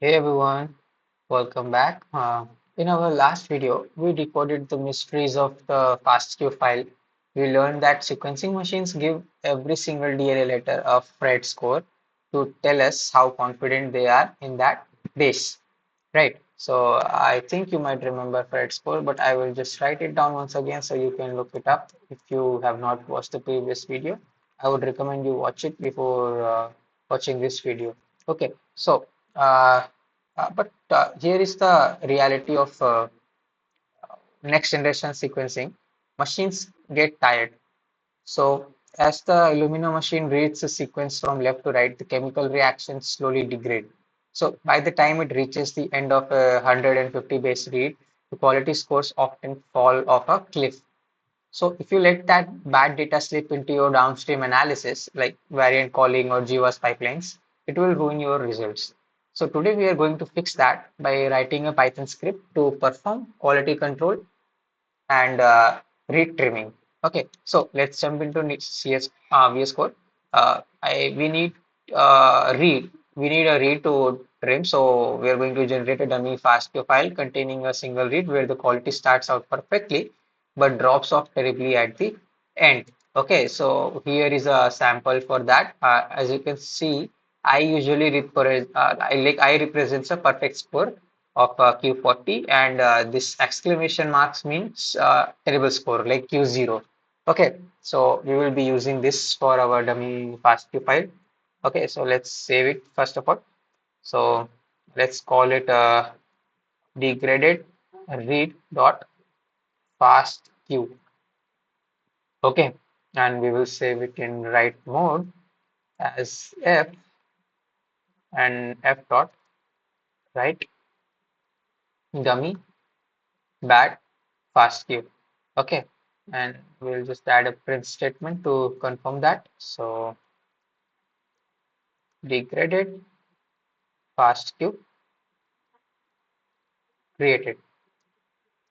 Hey everyone, welcome back. In our last video, we decoded the mysteries of the FASTQ file. We learned that sequencing machines give every single DNA letter a Phred score to tell us how confident they are in that base. Right. So I think you might remember Phred score, but I will just write it down once again so you can look it up. If you have not watched the previous video, I would recommend you watch it before watching this video. Okay. So uh, but here is the reality of next generation sequencing. Machines get tired. So as the Illumina machine reads the sequence from left to right, the chemical reactions slowly degrade. So by the time it reaches the end of a 150 base read, the quality scores often fall off a cliff. So if you let that bad data slip into your downstream analysis, like variant calling or GWAS pipelines, it will ruin your results. So today we are going to fix that by writing a Python script to perform quality control and read trimming. Okay, so let's jump into VS Code. We need read. We need a read to trim. So we are going to generate a dummy FASTQ file containing a single read where the quality starts out perfectly but drops off terribly at the end. Okay, so here is a sample for that. As you can see, I represents a perfect score of Q40, and this exclamation marks means terrible score like Q0. Okay, so we will be using this for our dummy FASTQ file. Okay, so let's save it first of all. So let's call it degraded read dot fastq. Okay, and we will save it in write mode as f and f dot write dummy bad FASTQ. Okay, and we'll just add a print statement to confirm that. So degraded FASTQ created.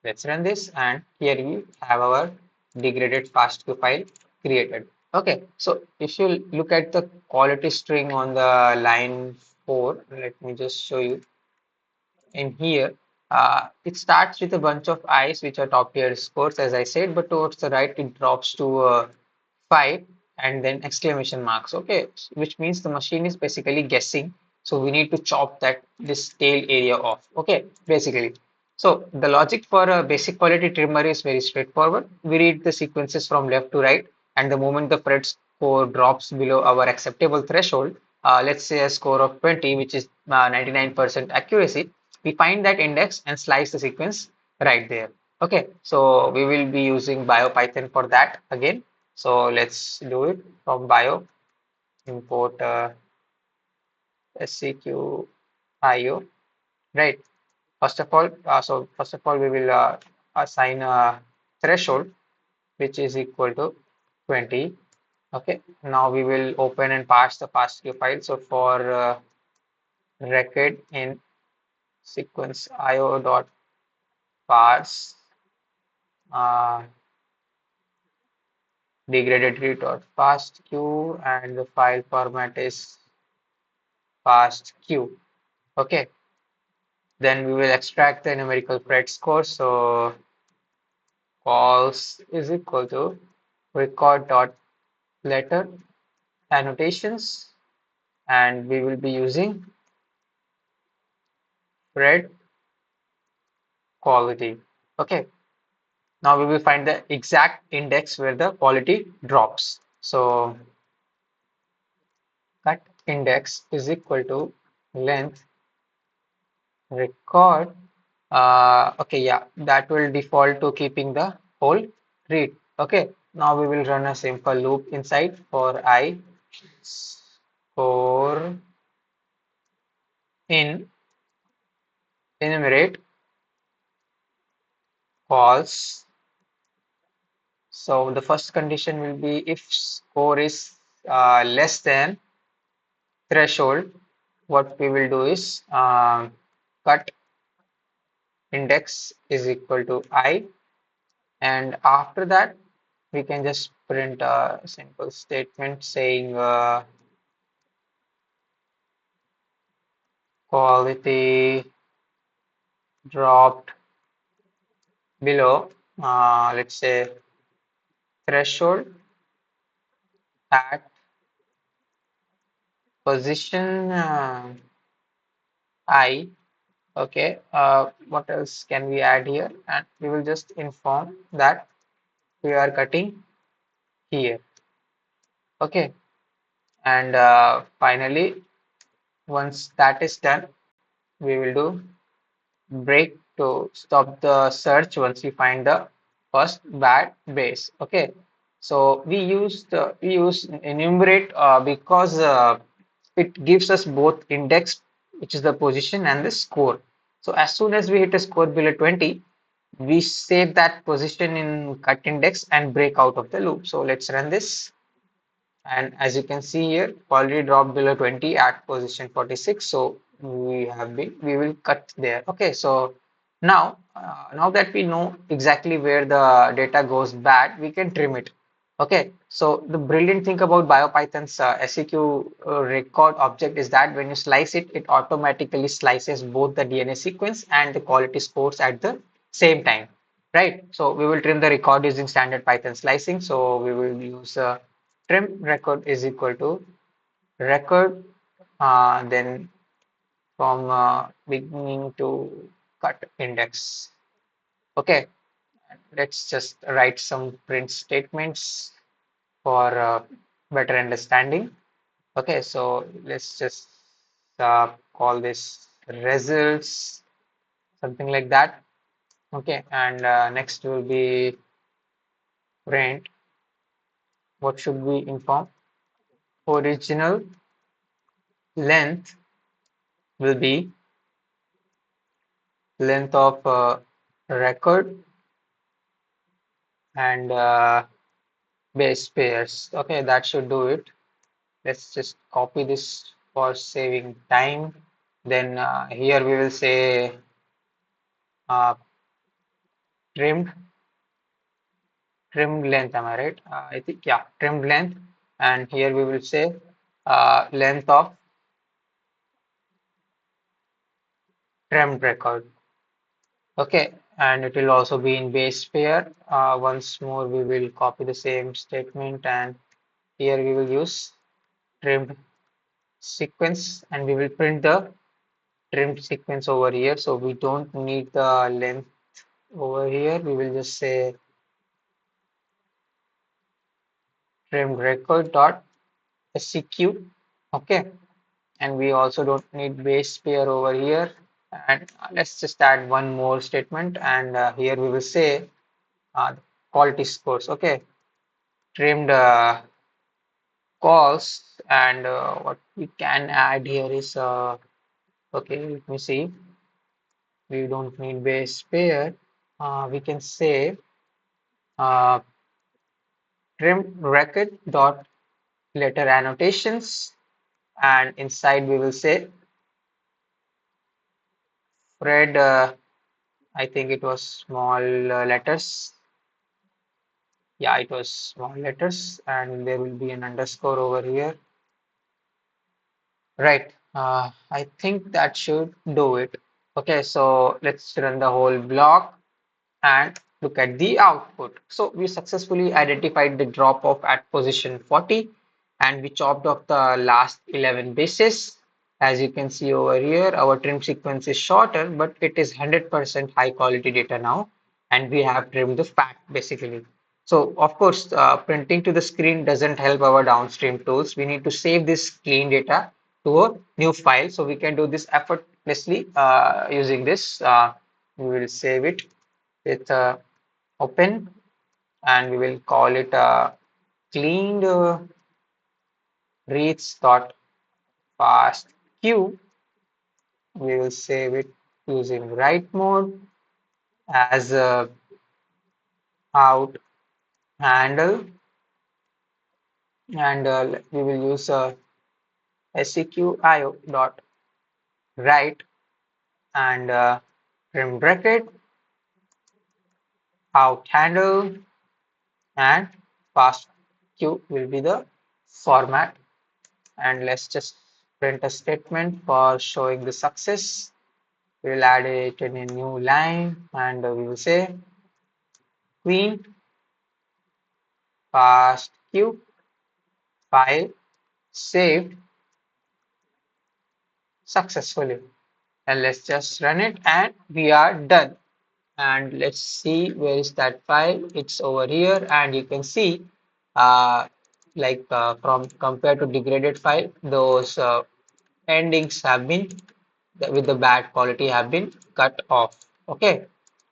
Let's run this, and here we have our degraded FASTQ file created. Okay, so if you look at the quality string on the line 4, let me just show you in here. It starts with a bunch of i's, which are top tier scores, as I said, but towards the right, it drops to 5 and then exclamation marks. Okay, which means the machine is basically guessing. So we need to chop this tail area off. Okay, basically. So the logic for a basic quality trimmer is very straightforward. We read the sequences from left to right, and the moment the Phred score drops below our acceptable threshold, let's say a score of 20, which is 99% accuracy, we find that index and slice the sequence right there. Okay, so we will be using BioPython for that again. So let's do it from bio, import SCQ IO, right? First of all, we will assign a threshold which is equal to 20. Okay, now we will open and parse the FASTQ file. So for record in sequence IO dot parse uh, degraded read dot FASTQ, and the file format is FASTQ. Okay, then we will extract the numerical Phred score. So calls is equal to record dot letter annotations, and we will be using Phred quality. Okay, now we will find the exact index where the quality drops. So cut index is equal to length record. Okay, yeah, that will default to keeping the whole read. Okay, now we will run a simple loop inside for I score in enumerate calls. So the first condition will be if score is less than threshold, what we will do is cut index is equal to I, and after that we can just print a simple statement saying quality dropped below, let's say threshold at position I. Okay, what else can we add here? And we will just inform that we are cutting here. Okay, and finally, once that is done, we will do break to stop the search once we find the first bad base. Okay, so we use enumerate because it gives us both index, which is the position, and the score. So as soon as we hit a score below 20, we save that position in cut index and break out of the loop. So let's run this. And as you can see here, already dropped below 20 at position 46. So we will cut there. Okay, so now that we know exactly where the data goes bad, we can trim it. Okay, so the brilliant thing about BioPython's SEQ record object is that when you slice it, it automatically slices both the DNA sequence and the quality scores at the same time. Right, so we will trim the record using standard Python slicing. So we will use trim record is equal to record, then from beginning to cut index. Okay, let's just write some print statements for better understanding. Okay, so let's just call this results, something like that. Okay, and next will be print. What should we inform? Original length will be length of record and base pairs. Okay, that should do it. Let's just copy this for saving time. Then here we will say uh, trimmed trimmed length. Am I right? I think yeah, trimmed length. And here we will say length of trimmed record. Okay, and it will also be in base pair. Once more, we will copy the same statement, and here we will use trimmed sequence, and we will print the trimmed sequence over here. So we don't need the length over here. We will just say trimmed record dot seq. Okay, and we also don't need base pair over here. And let's just add one more statement, and here we will say quality scores. Okay, trimmed calls, and what we can add here is okay. Let me see. We don't need base pair. We can say uh, trim record dot letter annotations, and inside we will say Phred. I think it was small letters. Yeah, it was small letters, and there will be an underscore over here. Right. I think that should do it. Okay, so let's run the whole block and look at the output. So we successfully identified the drop off at position 40, and we chopped off the last 11 bases. As you can see over here, our trim sequence is shorter, but it is 100% high quality data now, and we have trimmed the fat basically. So of course, printing to the screen doesn't help our downstream tools. We need to save this clean data to a new file. So we can do this effortlessly using this. We will save it with open, and we will call it cleaned reads.fastq. We will save it using write mode as a out handle, and we will use seqio dot write and trim bracket out handle, and fastq will be the format. And let's just print a statement for showing the success. We will add it in a new line and we will say queen FASTQ file saved successfully. And let's just run it and we are done. And let's see where is that file. It's over here and you can see uh, from compared to degraded file, those endings have been with the bad quality have been cut off. Okay,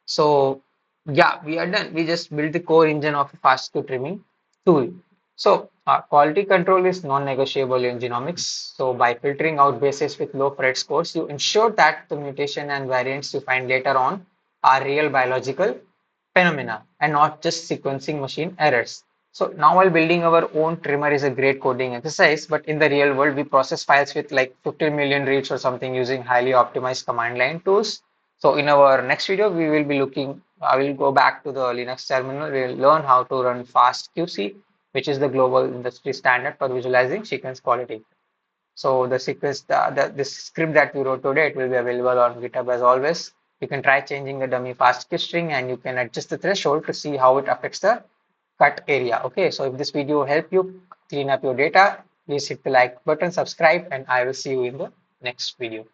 so yeah, we are done. We just built the core engine of a FASTQ trimming tool. So quality control is non-negotiable in genomics. So by filtering out bases with low Phred scores, you ensure that the mutation and variants you find later on are real biological phenomena and not just sequencing machine errors. So now while building our own trimmer is a great coding exercise, but in the real world, we process files with like 15 million reads or something using highly optimized command line tools. So in our next video, we will be looking, I will go back to the Linux terminal. We'll learn how to run FastQC, which is the global industry standard for visualizing sequence quality. So the sequence, this script that we wrote today, it will be available on GitHub as always. You can try changing the dummy FASTQ string and you can adjust the threshold to see how it affects the cut area. Okay, so if this video helped you clean up your data, please hit the like button, subscribe, and I will see you in the next video.